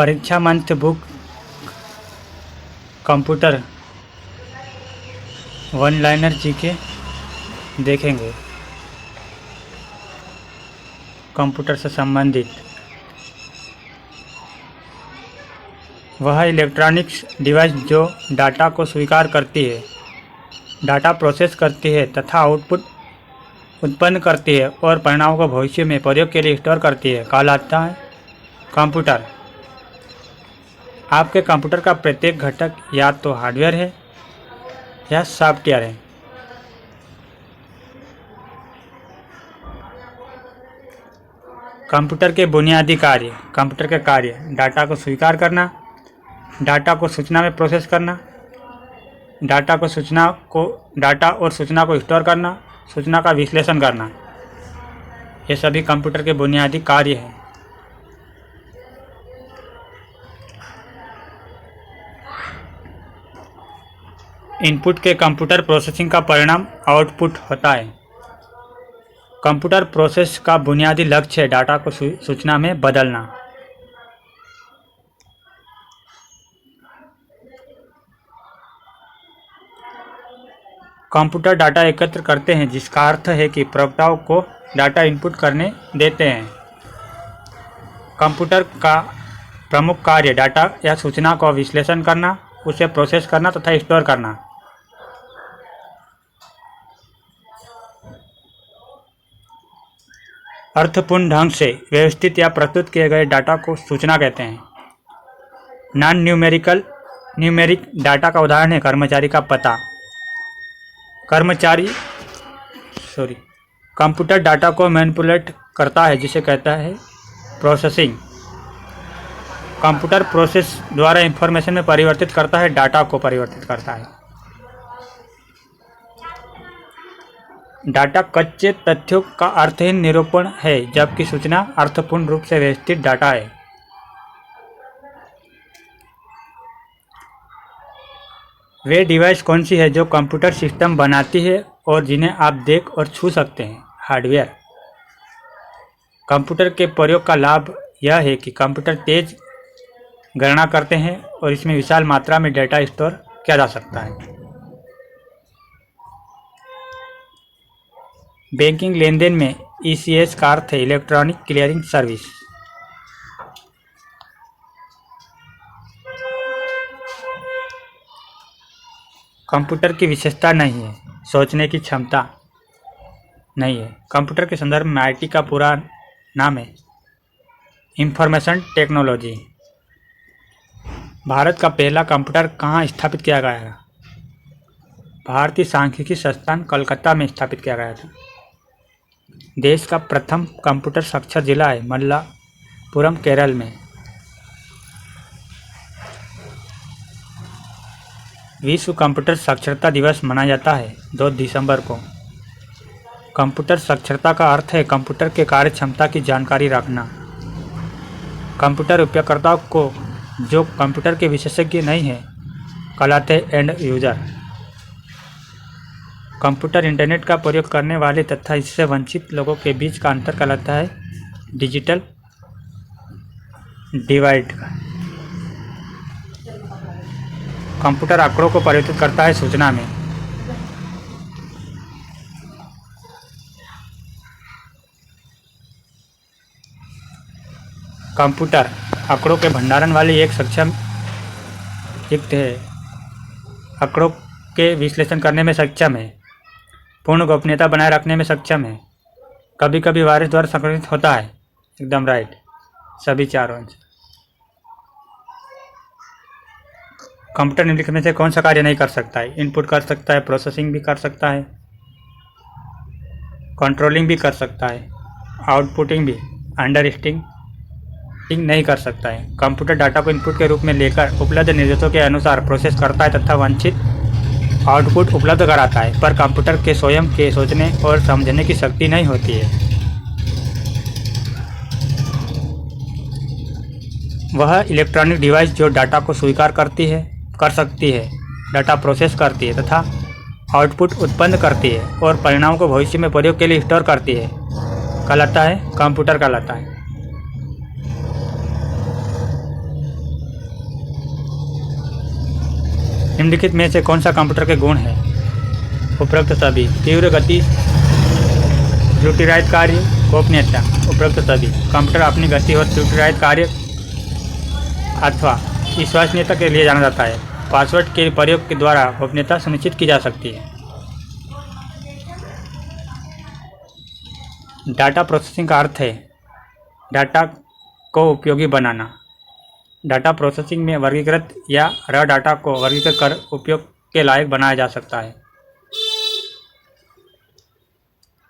परीक्षा मंच book computer one liner GK देखेंगे। कंप्यूटर से संबंधित वह इलेक्ट्रॉनिक्स डिवाइस जो डाटा को स्वीकार करती है, डाटा प्रोसेस करती है तथा आउटपुट उत्पन्न करती है और परिणामों को भविष्य में प्रयोग के लिए स्टोर करती है, कहलाता है कंप्यूटर। आपके कंप्यूटर का प्रत्येक घटक या तो हार्डवेयर है या सॉफ्टवेयर है। कंप्यूटर के बुनियादी कार्य। कंप्यूटर के कार्य डाटा को स्वीकार करना, डाटा को सूचना में प्रोसेस करना, डाटा और सूचना को स्टोर करना, सूचना का विश्लेषण करना। ये सभी कंप्यूटर के बुनियादी कार्य हैं। इनपुट के कंप्यूटर प्रोसेसिंग का परिणाम आउटपुट होता है। कंप्यूटर प्रोसेस का बुनियादी लक्ष्य है डाटा को सूचना में बदलना। कंप्यूटर डाटा एकत्र करते हैं, जिसका अर्थ है कि प्रवक्ताओं को डाटा इनपुट करने देते हैं। कंप्यूटर का प्रमुख कार्य डाटा या सूचना का विश्लेषण करना, उसे प्रोसेस करना तथा स्टोर करना। अर्थपूर्ण ढंग से व्यवस्थित या प्रस्तुत किए गए डाटा को सूचना कहते हैं। न्यूमेरिक डाटा का उदाहरण है कर्मचारी का पता। कंप्यूटर डाटा को मैनिपुलेट करता है, जिसे कहता है प्रोसेसिंग। कंप्यूटर प्रोसेस द्वारा इंफॉर्मेशन में परिवर्तित करता है, डाटा को परिवर्तित करता है। डाटा कच्चे तथ्यों का अर्थहीन निरूपण है, जबकि सूचना अर्थपूर्ण रूप से व्यवस्थित डाटा है। वे डिवाइस कौन सी है जो कंप्यूटर सिस्टम बनाती है और जिन्हें आप देख और छू सकते हैं? हार्डवेयर। कंप्यूटर के प्रयोग का लाभ यह है कि कंप्यूटर तेज गणना करते हैं और इसमें विशाल मात्रा में डेटा स्टोर किया जा सकता है। बैंकिंग लेनदेन में ECS का अर्थ है इलेक्ट्रॉनिक क्लियरिंग सर्विस। कंप्यूटर की विशेषता नहीं है, सोचने की क्षमता नहीं है। कंप्यूटर के संदर्भ में IT का पूरा नाम है इंफॉर्मेशन टेक्नोलॉजी। भारत का पहला कंप्यूटर कहाँ स्थापित किया गया है? भारतीय सांख्यिकी संस्थान कलकत्ता में स्थापित किया गया था। देश का प्रथम कंप्यूटर साक्षर जिला है मल्लापुरम, केरल में। विश्व कंप्यूटर साक्षरता दिवस मनाया जाता है 2 दिसंबर को। कंप्यूटर साक्षरता का अर्थ है कंप्यूटर के कार्य क्षमता की जानकारी रखना। कंप्यूटर उपयोगकर्ताओं को जो कंप्यूटर के विशेषज्ञ नहीं हैं कहलाते हैं एंड यूजर। कंप्यूटर इंटरनेट का प्रयोग करने वाले तथा इससे वंचित लोगों के बीच का अंतर कहलाता है डिजिटल डिवाइड। कंप्यूटर आंकड़ों को परिवर्तित करता है सूचना में। कंप्यूटर आंकड़ों के भंडारण वाली एक सक्षम युक्त है। आंकड़ों के विश्लेषण करने में सक्षम है, पूर्ण गोपनीयता बनाए रखने में सक्षम है, कभी कभी वायरस द्वारा संक्रमित होता है। एकदम राइट, सभी चारों आंसर। कंप्यूटर निम्नलिखित में से कौन सा कार्य नहीं कर सकता है? इनपुट कर सकता है, प्रोसेसिंग भी कर सकता है, कंट्रोलिंग भी कर सकता है, आउटपुटिंग भी, अंडरस्टैंडिंग नहीं कर सकता है। कंप्यूटर डाटा को इनपुट के रूप में लेकर उपलब्ध निर्देशों के अनुसार प्रोसेस करता है तथा वांछित आउटपुट उपलब्ध कराता है, पर कंप्यूटर के स्वयं के सोचने और समझने की शक्ति नहीं होती है। वह इलेक्ट्रॉनिक डिवाइस जो डाटा को स्वीकार कर सकती है, डाटा प्रोसेस करती है तथा आउटपुट उत्पन्न करती है और परिणामों को भविष्य में प्रयोग के लिए स्टोर करती है, कहलाता है कंप्यूटर कहलाता है। निम्नलिखित में से कौन सा कंप्यूटर के गुण है? उपरोक्त सभी। तीव्र गति, त्रुटि रहित कार्य, गोपनीयता। उपरोक्त सभी। कंप्यूटर अपनी गति और त्रुटि रहित कार्य अथवा विश्वसनीयता के लिए जाना जाता है। पासवर्ड के प्रयोग के द्वारा गोपनीयता सुनिश्चित की जा सकती है। डाटा प्रोसेसिंग का अर्थ है डाटा को उपयोगी बनाना। डाटा प्रोसेसिंग में वर्गीकृत या रॉ डाटा को वर्गीकृत कर उपयोग के लायक बनाया जा सकता है।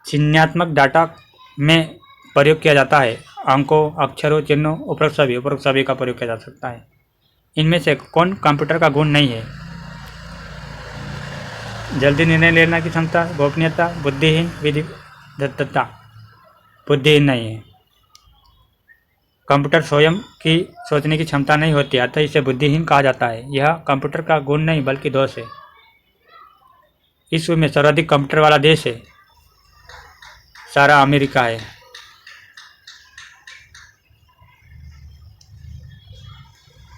चिन्हात्मक डाटा में प्रयोग किया जाता है। अंकों, अक्षरों, चिन्हों, उपरोक्त सभी का प्रयोग किया जा सकता है। इनमें से कौन कंप्यूटर का गुण नहीं है? जल्दी निर्णय लेने की क्षमता, गोपनीयता, बुद्धिहीन, विधिवत्ता। बुद्धिहीन नहीं है। कंप्यूटर स्वयं की सोचने की क्षमता नहीं होती, अतः इसे बुद्धिहीन कहा जाता है। यह कंप्यूटर का गुण नहीं बल्कि दोष है। विश्व में सर्वाधिक कंप्यूटर वाला देश है सारा अमेरिका है।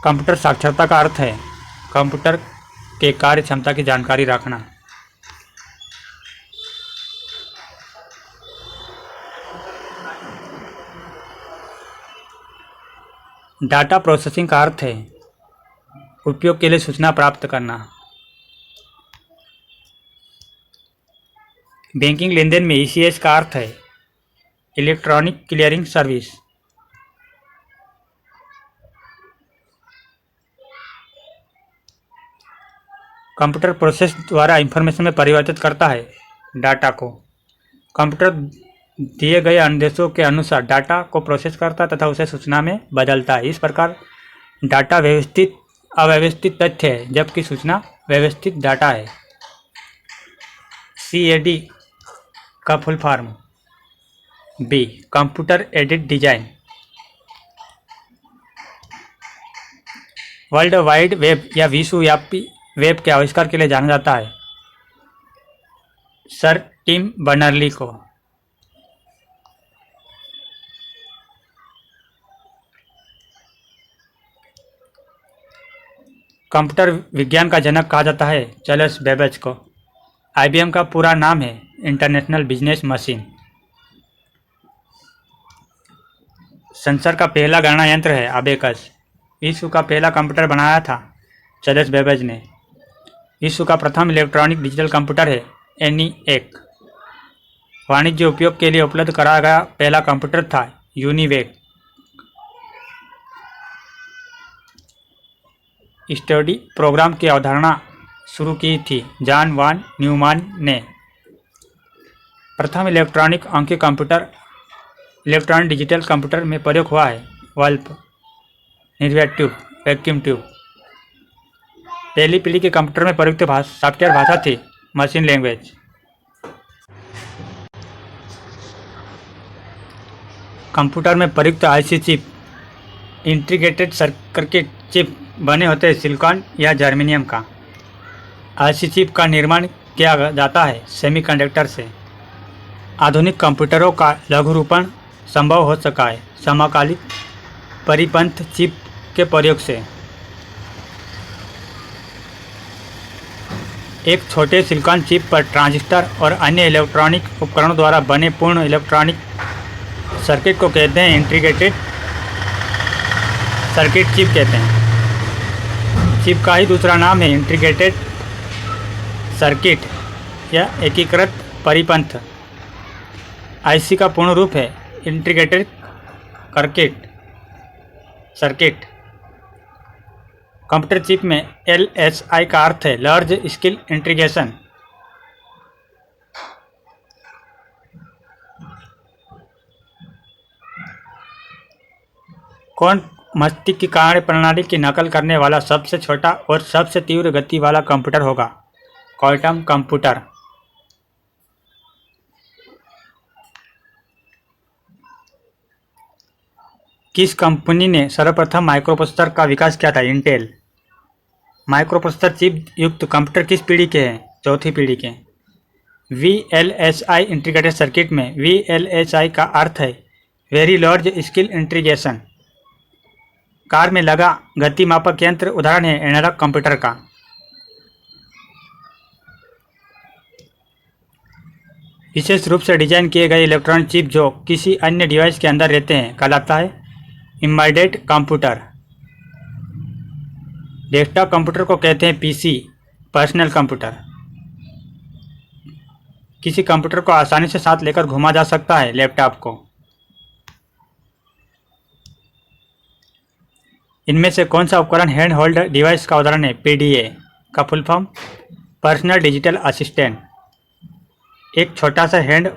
कंप्यूटर साक्षरता का अर्थ है कंप्यूटर के कार्य क्षमता की जानकारी रखना। डाटा प्रोसेसिंग का अर्थ है उपयोग के लिए सूचना प्राप्त करना। बैंकिंग लेनदेन में ईसीएस का अर्थ है electronic clearing service. Computer process द्वारा इंफॉर्मेशन में परिवर्तित करता है डाटा को। कंप्यूटर दिए गए आदेशों के अनुसार डाटा को प्रोसेस करता तथा उसे सूचना में बदलता है। इस प्रकार डाटा व्यवस्थित अव्यवस्थित तथ्य है जबकि सूचना व्यवस्थित डाटा है। CAD का full form. B computer aided design. World wide web या विश्वव्यापी वेब के आविष्कार के लिए जाना जाता है सर टिम बर्नर्ली को। कंप्यूटर विज्ञान का जनक कहा जाता है चार्ल्स बेबेज को। IBM का पूरा नाम है इंटरनेशनल बिजनेस मशीन। संसार का पहला गणना यंत्र है अबेकस। विश्व का पहला कंप्यूटर बनाया था चार्ल्स बेबेज ने। विश्व का प्रथम इलेक्ट्रॉनिक डिजिटल कंप्यूटर है ENIAC। वाणिज्य उपयोग के लिए उपलब्ध कराया गया पहला कंप्यूटर था यूनिवेक। स्टडी प्रोग्राम की अवधारणा शुरू की थी जॉन वान न्यूमैन ने। प्रथम इलेक्ट्रॉनिक अंकीय कंप्यूटर इलेक्ट्रॉनिक डिजिटल कंप्यूटर में प्रयोग हुआ है बल्ब, निर्वात ट्यूब, वैक्यूम ट्यूब। पहली पीढ़ी के कंप्यूटर में प्रयुक्त सॉफ्टवेयर भाषा थी मशीन लैंग्वेज। कंप्यूटर में प्रयुक्त IC chip integrated circuit chip बने होते हैं सिलिकॉन या जर्मेनियम का। IC चिप का निर्माण किया जाता है सेमीकंडक्टर से। आधुनिक कंप्यूटरों का लघुरूपण संभव हो सका है समकालिक परिपंथ चिप के प्रयोग से। एक छोटे सिलिकॉन चिप पर ट्रांजिस्टर और अन्य इलेक्ट्रॉनिक उपकरणों द्वारा बने पूर्ण इलेक्ट्रॉनिक सर्किट को कहते हैं इंटीग्रेटेड सर्किट चिप कहते हैं। चिप का ही दूसरा नाम है इंटीग्रेटेड सर्किट या एकीकृत परिपंथ। IC का पूर्ण रूप है इंटीग्रेटेड सर्किट। कंप्यूटर चिप में LSI का अर्थ है लार्ज स्केल इंटीग्रेशन। कौन मस्तिष्क की कार्य प्रणाली की नकल करने वाला सबसे छोटा और सबसे तीव्र गति वाला कंप्यूटर होगा? Quantum computer. किस कंपनी ने सर्वप्रथम माइक्रोप्रोसेसर का विकास किया था? इंटेल। माइक्रोप्रोसेसर चिप युक्त कंप्यूटर किस पीढ़ी के हैं? चौथी पीढ़ी के। VLSI इंटीग्रेटेड सर्किट में VLSI का अर्थ है very large scale integration. Car में लगा गति मापक यंत्र उदाहरण है एनालॉग कंप्यूटर का। विशेष रूप से डिजाइन किए गए इलेक्ट्रॉनिक चिप जो किसी अन्य डिवाइस के अंदर रहते हैं कहलाता है एम्बेडेड कंप्यूटर। डेस्कटॉप कंप्यूटर को कहते हैं पीसी, पर्सनल कंप्यूटर। किसी कंप्यूटर को आसानी से साथ लेकर घुमा जा सकता है, लैपटॉप को। इनमें से कौन सा उपकरण हैंड होल्ड डिवाइस का उदाहरण है? पीडीए का full form personal digital assistant. एक छोटा सा हैंड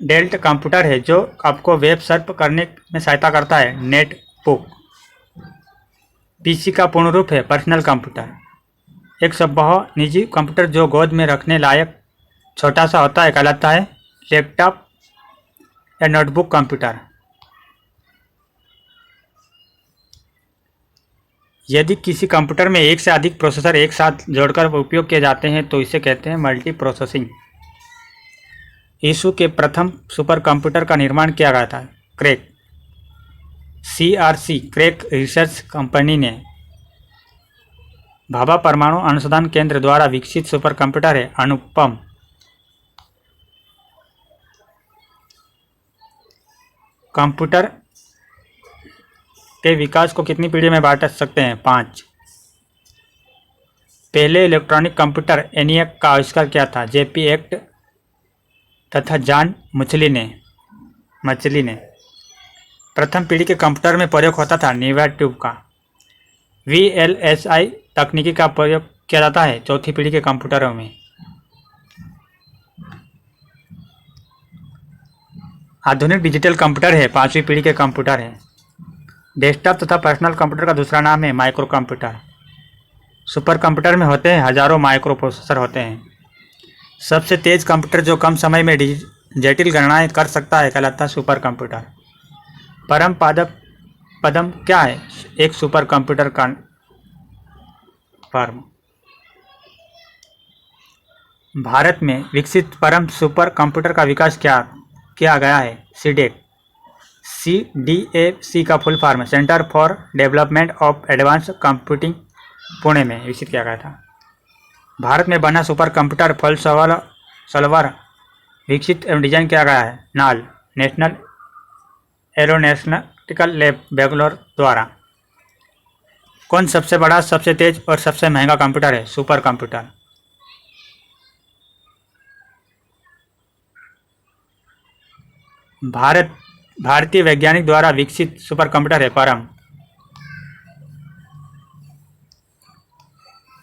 डेल्ट कंप्यूटर है जो आपको वेब सर्फ करने में सहायता करता है, नेटबुक। पीसी का पूर्ण रूप है पर्सनल कंप्यूटर। एक स्वभाव निजी कंप्यूटर जो गोद में रखने लायक छोटा सा होता है कहलाता है लैपटॉप या नोटबुक कंप्यूटर। यदि किसी कंप्यूटर में एक से अधिक प्रोसेसर एक साथ जोड़कर उपयोग किए जाते हैं तो इसे कहते हैं मल्टी प्रोसेसिंग। यीशु के प्रथम सुपर कंप्यूटर का निर्माण किया गया था, crack. CRC crack research company ने भाभा परमाणु अनुसंधान केंद्र द्वारा विकसित सुपर कंप्यूटर है, अनुपम। कंप्यूटर के विकास को कितनी पीढ़ी में बांट सकते हैं? 5। पहले इलेक्ट्रॉनिक कंप्यूटर एनियक का आविष्कार किया था, जेपी एक्ट तथा जॉन मचली ने। प्रथम पीढ़ी के कंप्यूटर में प्रयोग होता था नीवा ट्यूब का। वीएलएसआई तकनीकी का प्रयोग किया जाता है चौथी पीढ़ी के कंप्यूटरों में। आधुनिक डिजिटल कंप्यूटर है 5वीं पीढ़ी के कंप्यूटर है। डेस्कटॉप तथा पर्सनल कंप्यूटर का दूसरा नाम है माइक्रो कंप्यूटर। सुपर कंप्यूटर में होते हैं हजारों माइक्रो प्रोसेसर होते हैं। सबसे तेज कंप्यूटर जो कम समय में जटिल गणनाएं कर सकता है कहलाता है सुपर कंप्यूटर। परम पदम क्या है? एक सुपर कंप्यूटर का फर्म। भारत में विकसित परम सुपर कंप्यूटर का विकास किया गया है, सीडेक। CDAC का full form centre for development of advance computing, Pune में विकसित किया गया था। भारत में बना सुपर कंप्यूटर फलसवर विकसित एवं डिजाइन किया गया है, नाल, नेशनल एरोनॉटिकल लैब, बेंगलोर द्वारा। कौन सबसे बड़ा, सबसे तेज और सबसे महंगा कंप्यूटर है? Super computer. भारतीय वैज्ञानिक द्वारा विकसित सुपर कंप्यूटर है, परम।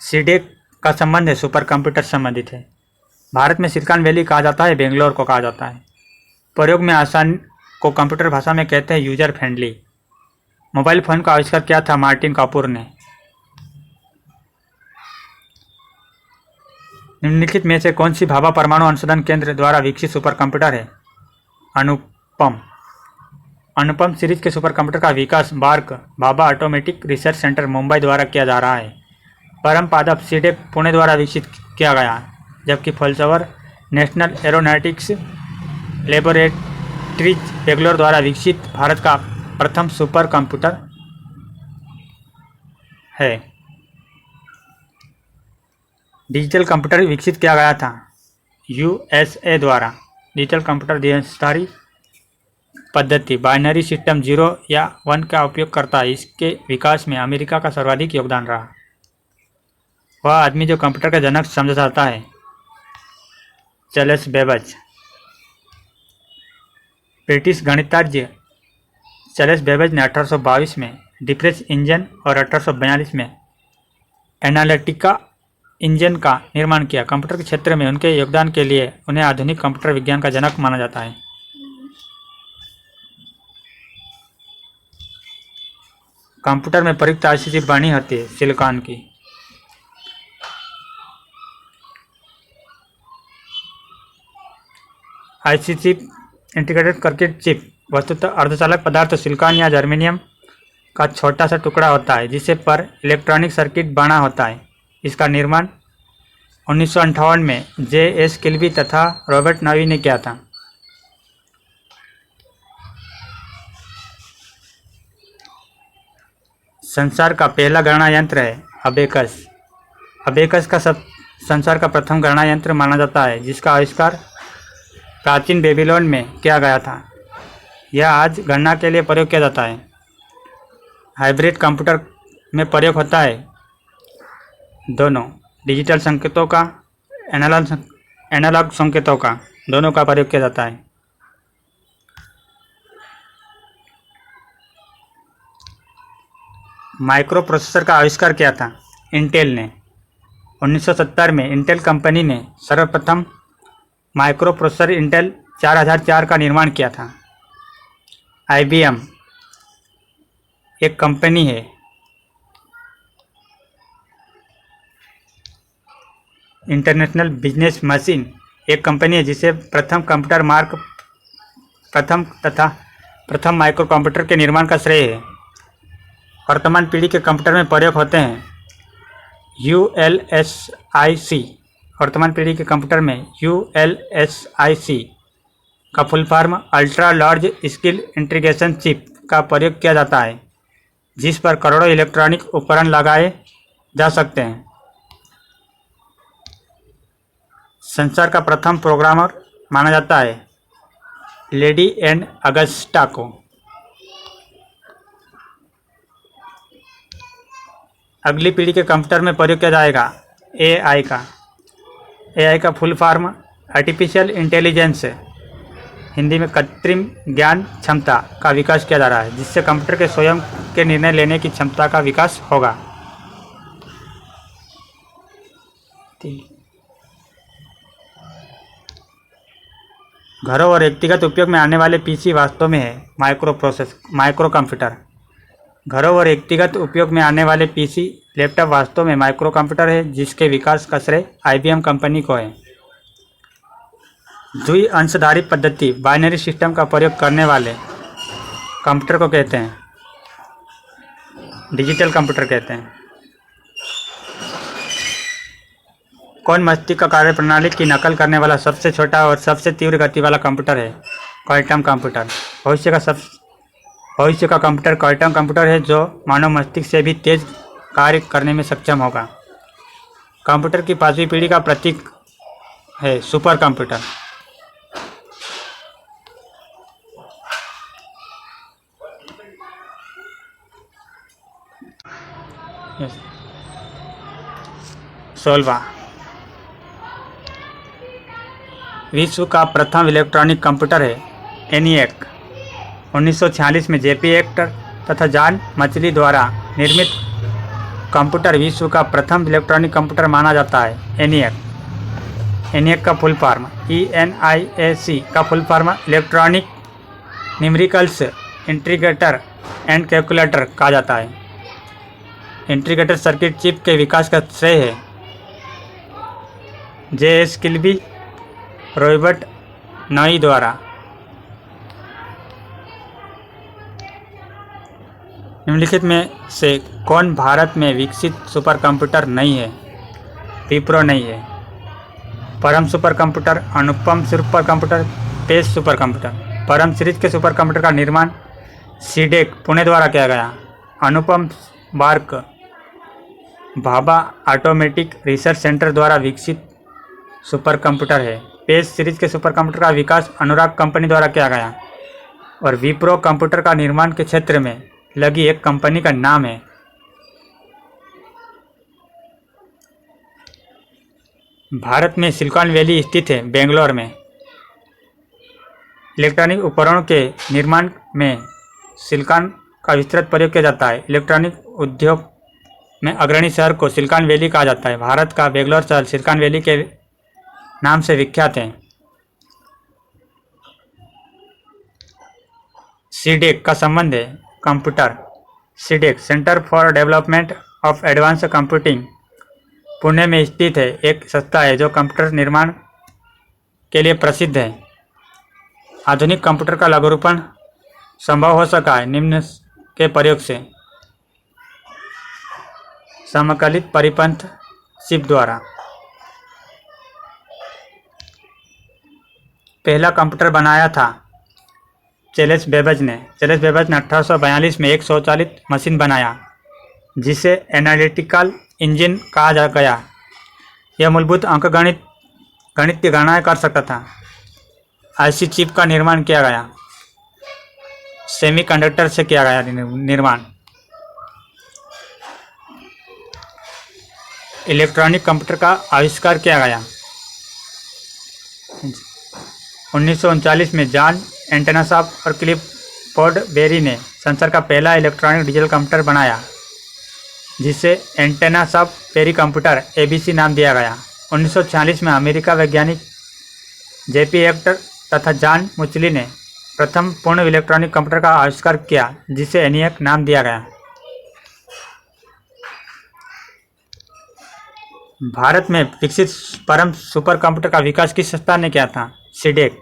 सीडेक का संबंध है सुपर कंप्यूटर संबंधित है। भारत में सिलिकॉन वैली कहा जाता है, बेंगलोर को कहा जाता है। प्रयोग में आसान को कंप्यूटर भाषा में कहते हैं यूजर फ्रेंडली। मोबाइल फोन का आविष्कार किया था मार्टिन कापूर ने। निम्नलिखित में से कौन सी भाभा परमाणु अनुसंधान केंद्र द्वारा विकसित सुपर कंप्यूटर है? अनुपम सीरीज के सुपर कंप्यूटर का विकास BARC Bhabha automatic research centre Mumbai द्वारा किया जा रहा है। परम पादप सीडेक पुणे द्वारा विकसित किया गया, जबकि फलसवर नेशनल एरोनॉटिक्स लेबोरेटरीज बेंगलोर द्वारा विकसित भारत का प्रथम सुपर कंप्यूटर है। डिजिटल कंप्यूटर विकसित किया गया था USA द्वारा। डिजिटल कंप्यूटर द्विस्तरीय पद्धति बाइनरी सिस्टम 0 या 1 का उपयोग करता है। इसके विकास में अमेरिका का सर्वाधिक योगदान रहा। वह आदमी जो कंप्यूटर का जनक समझा जाता है, चार्ल्स बेबेज। ब्रिटिश गणितज्ञ चार्ल्स बेबेज ने 1822 में डिफरेंस इंजन और 1842 में एनालिटिका इंजन का निर्माण किया। कंप्यूटर के क्षेत्र में उनके योगदान के लिए उन्हें आधुनिक कंप्यूटर विज्ञान का जनक माना जाता है। कंप्यूटर में प्रयुक्त आईसी चिप बनी होती है सिलिकॉन की। IC chip integrated circuit chip वस्तुतः अर्धचालक पदार्थ सिलिकॉन या जर्मेनियम का छोटा सा टुकड़ा होता है जिसे पर इलेक्ट्रॉनिक सर्किट बना होता है। इसका निर्माण 1958 में J.S. किल्बी तथा रॉबर्ट नवी ने किया था। संसार का पहला गणना यंत्र है अबेकस। अबेकस का संसार का प्रथम गणना यंत्र माना जाता है, जिसका आविष्कार प्राचीन बेबीलोन में किया गया था। यह आज गणना के लिए प्रयोग किया जाता है। हाइब्रिड कंप्यूटर में प्रयोग होता है दोनों डिजिटल संकेतों का, एनालॉग संकेतों का, दोनों का प्रयोग किया जाता है। माइक्रो प्रोसेसर का आविष्कार किया था इंटेल ने। 1970 में इंटेल कंपनी ने सर्वप्रथम माइक्रो प्रोसेसर इंटेल 4004 का निर्माण किया था। IBM एक कंपनी है। इंटरनेशनल बिजनेस मशीन एक कंपनी है जिसे प्रथम माइक्रो कंप्यूटर के निर्माण का श्रेय है। वर्तमान पीढ़ी के कंप्यूटर में प्रयोग होते हैं ULSIC। वर्तमान पीढ़ी के कंप्यूटर में ULSIC का full form ultra large scale integration chip का प्रयोग किया जाता है, जिस पर करोड़ों इलेक्ट्रॉनिक उपकरण लगाए जा सकते हैं। संसार का प्रथम प्रोग्रामर माना जाता है लेडी एंड अगस्टा को। अगली पीढ़ी के कंप्यूटर में प्रयोग किया जाएगा AI का full form artificial intelligence, Hindi में कृत्रिम ज्ञान क्षमता का विकास किया जा रहा है, जिससे कंप्यूटर के स्वयं के निर्णय लेने की क्षमता का विकास होगा। घरों और व्यक्तिगत उपयोग में आने वाले PC वास्तव में है माइक्रो कंप्यूटर। घरों और व्यक्तिगत उपयोग में आने वाले PC लैपटॉप वास्तव में माइक्रो कंप्यूटर है, जिसके विकास का श्रेय IBM कंपनी को है। द्वि अंशधारी पद्धति बाइनरी सिस्टम का प्रयोग करने वाले कंप्यूटर को कहते हैं डिजिटल कंप्यूटर कहते हैं। कौन मस्तिष्क का कार्यप्रणाली की नकल करने वाला सबसे छोटा और सबसे तीव्र गति वाला कंप्यूटर है? Quantum computer. भविष्य का कंप्यूटर क्वांटम कंप्यूटर है, जो मानव मस्तिष्क से भी तेज कार्य करने में सक्षम होगा। कंप्यूटर की 5वीं पीढ़ी का प्रतीक है सुपर कंप्यूटर। सोलवा विश्व का प्रथम इलेक्ट्रॉनिक कंप्यूटर है ENIAC। 1946 में JP एक्टर तथा जॉन मचली द्वारा निर्मित कंप्यूटर विश्व का प्रथम इलेक्ट्रॉनिक कंप्यूटर माना जाता है। ENIAC का फुल फॉर्म ENIAC का full form electronic numericals integrator and calculator कहा जाता है। इंटीग्रेटेड सर्किट चिप के विकास का श्रेय है JS किल्बी, रॉबर्ट नॉई द्वारा। निम्नलिखित में से कौन भारत में विकसित सुपर कंप्यूटर नहीं है? विप्रो नहीं है। Param super computer, Anupam super computer, PACE super computer. Param series के सुपर कंप्यूटर का निर्माण सीडेक पुणे द्वारा किया गया। Anupam BARC Bhabha automatic research centre द्वारा विकसित सुपर कंप्यूटर है। पेस सीरीज के सुपर कंप्यूटर का विकास अनुराग कंपनी द्वारा किया गया और विप्रो कंप्यूटर का निर्माण के क्षेत्र में लगी एक कंपनी का नाम है। भारत में सिलिकॉन वैली स्थित है बेंगलोर में। इलेक्ट्रॉनिक उपकरणों के निर्माण में सिलिकॉन का विस्तृत प्रयोग किया जाता है। इलेक्ट्रॉनिक उद्योग में अग्रणी शहर को सिलिकॉन वैली कहा जाता है। भारत का बेंगलोर शहर सिलिकॉन वैली के नाम से विख्यात है। सीडेक का संबंध है computer. CDAC centre for development of advance computing Pune में स्थित है। एक संस्था है जो कंप्यूटर निर्माण के लिए प्रसिद्ध है। आधुनिक कंप्यूटर का लघुरूपण संभव हो सका है निम्न के प्रयोग से। समकालिक परिपथ चिप द्वारा। पहला कंप्यूटर बनाया था चार्ल्स बेबेज ने। 1842 में एक स्वचालित मशीन बनाया जिसे एनालिटिकल इंजन कहा गया। यह मूलभूत गणितीय गणनाएं कर सकता था। आईसी चिप का निर्माण किया गया। सेमीकंडक्टर से किया गया निर्माण। इलेक्ट्रॉनिक कंप्यूटर का आविष्कार किया गया। 1939 में जॉन एंटनसॉफ और क्लिफोर्ड बेरी ने संसार का पहला इलेक्ट्रॉनिक डिजिटल कंप्यूटर बनाया, जिसे एंटनसॉफ बेरी कंप्यूटर एबीसी नाम दिया गया। 1946 में अमेरिका वैज्ञानिक जेपी हेक्टर तथा जॉन मुचली ने प्रथम पूर्ण इलेक्ट्रॉनिक कंप्यूटर का आविष्कार किया, जिसे एनियक नाम दिया गया। भारत में विकसित परम सुपर कंप्यूटर का विकास किस संस्था ने किया था? सीडेक।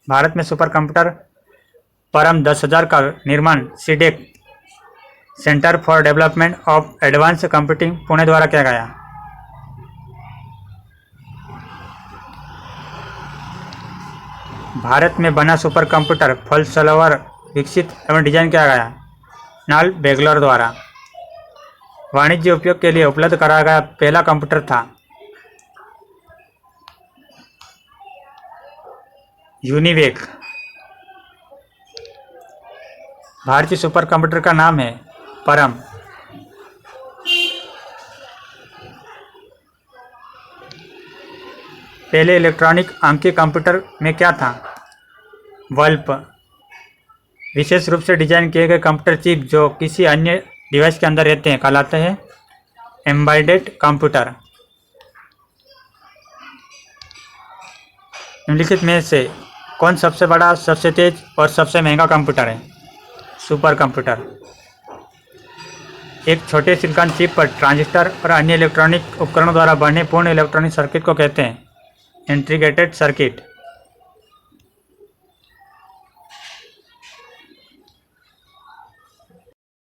भारत में सुपर कंप्यूटर परम 10,000 का निर्माण CDAC centre for development of advance computing Pune द्वारा किया गया। भारत में बना सुपर कंप्यूटर फॉल्सलवर विकसित एवं डिजाइन किया गया नाल बेगलर द्वारा। वाणिज्य उपयोग के लिए उपलब्ध कराया गया पहला कंप्यूटर था यूनिवेक। भारतीय सुपर कंप्यूटर का नाम है परम। पहले इलेक्ट्रॉनिक अंकीय कंप्यूटर में क्या था? वल्प। विशेष रूप से डिजाइन किए गए कंप्यूटर चिप जो किसी अन्य डिवाइस के अंदर रहते हैं कहलाते हैं एम्बेडेड कंप्यूटर। निम्नलिखित में से कौन सबसे बड़ा, सबसे तेज और सबसे महंगा कंप्यूटर है? Super computer. एक छोटे सिलिकॉन चिप पर ट्रांजिस्टर और अन्य इलेक्ट्रॉनिक उपकरणों द्वारा बने पूर्ण इलेक्ट्रॉनिक सर्किट को कहते हैं इंटीग्रेटेड सर्किट।